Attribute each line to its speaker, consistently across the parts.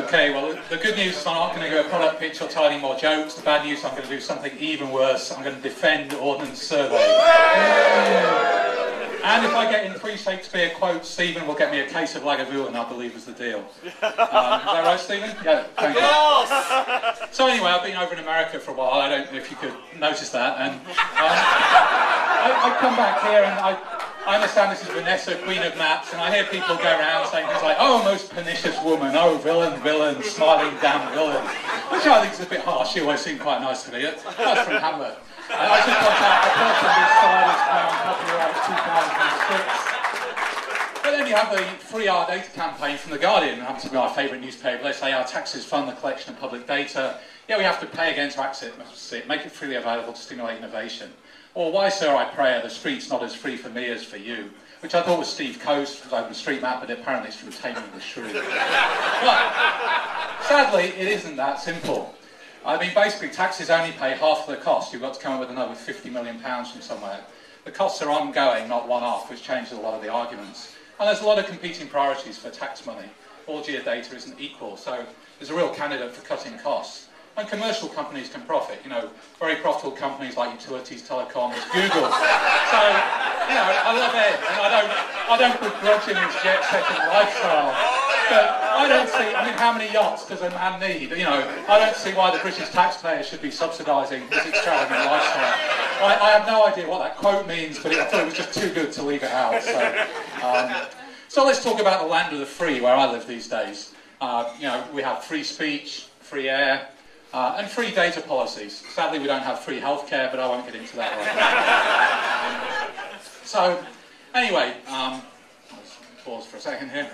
Speaker 1: Okay, well, the good news is I'm not going to go a product pitch or tell any more jokes. The bad news is I'm going to do something even worse. I'm going to defend Ordnance Survey. And if I get in 3 Shakespeare quotes, Stephen will get me a case of Lagavulin, I believe is the deal. Is that right, Stephen? Yeah, thank you. So anyway, I've been over in America for a while. I don't know if you could notice that. And I come back here and I understand this is Vanessa, Queen of Maps, and I hear people go around saying things like, oh, most pernicious woman, oh, villain, villain, smiling damn villain, which I think is a bit harsh. She always seemed quite nice to me. That's from Hamlet. I should point out, I personally decided copyright 2006. But then you have the Free Our Data campaign from The Guardian, happens to be my favourite newspaper. They say our taxes fund the collection of public data. Yeah, we have to pay again to access it, make it freely available to stimulate innovation. Or why, sir, I pray, are the streets not as free for me as for you? Which I thought was Steve Coast from OpenStreetMap, but apparently it's from Taming the Shrew. But sadly, it isn't that simple. I mean, basically, taxes only pay half of the cost. You've got to come up with another £50 million from somewhere. The costs are ongoing, not one-off, which changes a lot of the arguments. And there's a lot of competing priorities for tax money. All geodata isn't equal, so there's a real candidate for cutting costs. And commercial companies can profit, you know, very profitable companies like utilities, telecoms, Google. So, you know, I love Ed, and I don't begrudge him his jet-setting lifestyle. But I don't see, I mean, how many yachts does a man need? You know, I don't see why the British taxpayer should be subsidising his extravagant lifestyle. I have no idea what that quote means, but I thought it was just too good to leave it out. So let's talk about the land of the free, where I live these days. You know, we have free speech, free air, and free data policies. Sadly, we don't have free healthcare, but I won't get into that right now. So, anyway, let's pause for a second here.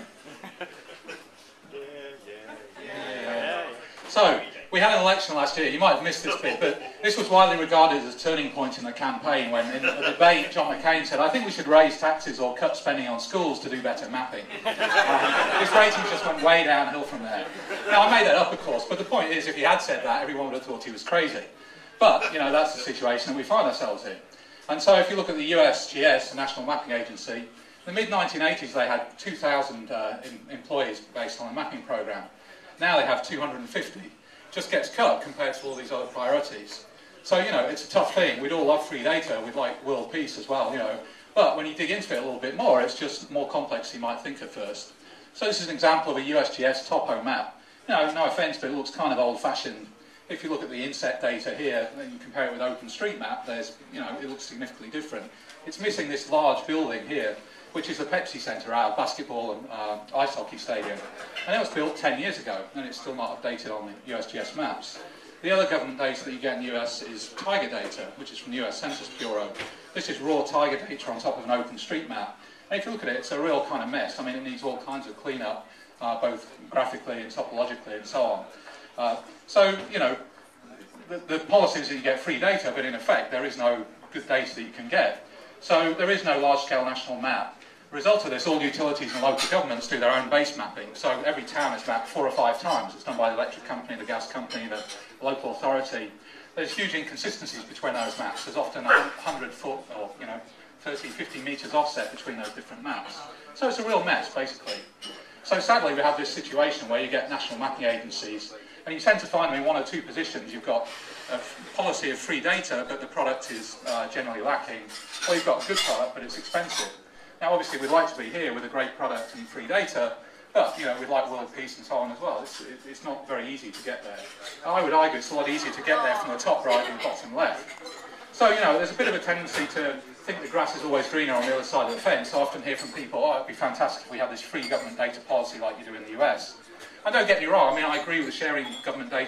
Speaker 1: So, we had an election last year. You might have missed this bit, but this was widely regarded as a turning point in the campaign when, in a debate, John McCain said, I think we should raise taxes or cut spending on schools to do better mapping. His ratings just went way downhill from there. Now, I made that up, of course, but the point is, if he had said that, everyone would have thought he was crazy. But, you know, that's the situation that we find ourselves in. And so if you look at the USGS, the National Mapping Agency, in the mid-1980s they had 2,000 employees based on a mapping program. Now they have 250. Just gets cut compared to all these other priorities. So, you know, it's a tough thing. We'd all love free data. We'd like world peace as well, you know. But when you dig into it a little bit more, it's just more complex than you might think at first. So this is an example of a USGS topo map. You know, no offence, but it looks kind of old-fashioned. If you look at the inset data here, and you compare it with OpenStreetMap, there's, you know, it looks significantly different. It's missing this large building here, which is the Pepsi Centre, our basketball and ice hockey stadium. And it was built 10 years ago, and it's still not updated on the USGS maps. The other government data that you get in the US is tiger data, which is from the US Census Bureau. This is raw tiger data on top of an OpenStreetMap. And if you look at it, it's a real kind of mess. I mean, it needs all kinds of cleanup, both graphically and topologically and so on. So, you know, the policy is that you get free data, but in effect, there is no good data that you can get. So there is no large-scale national map. The result of this, all utilities and local governments do their own base mapping. So every town is mapped 4 or 5 times. It's done by the electric company, the gas company, the local authority. There's huge inconsistencies between those maps. There's often 100 foot or, you know, 30, 50 metres offset between those different maps. So it's a real mess, basically. So sadly, we have this situation where you get national mapping agencies, and you tend to find them in 1 or 2 positions. You've got a policy of free data, but the product is generally lacking. Or you've got a good product, but it's expensive. Now, obviously, we'd like to be here with a great product and free data, but, you know, we'd like world peace and so on as well. It's not very easy to get there. I would argue it's a lot easier to get there from the top right than the bottom left. So, you know, there's a bit of a tendency to think the grass is always greener on the other side of the fence. I often hear from people, oh, it'd be fantastic if we had this free government data policy like you do in the US. And don't get me wrong, I mean, I agree with sharing government data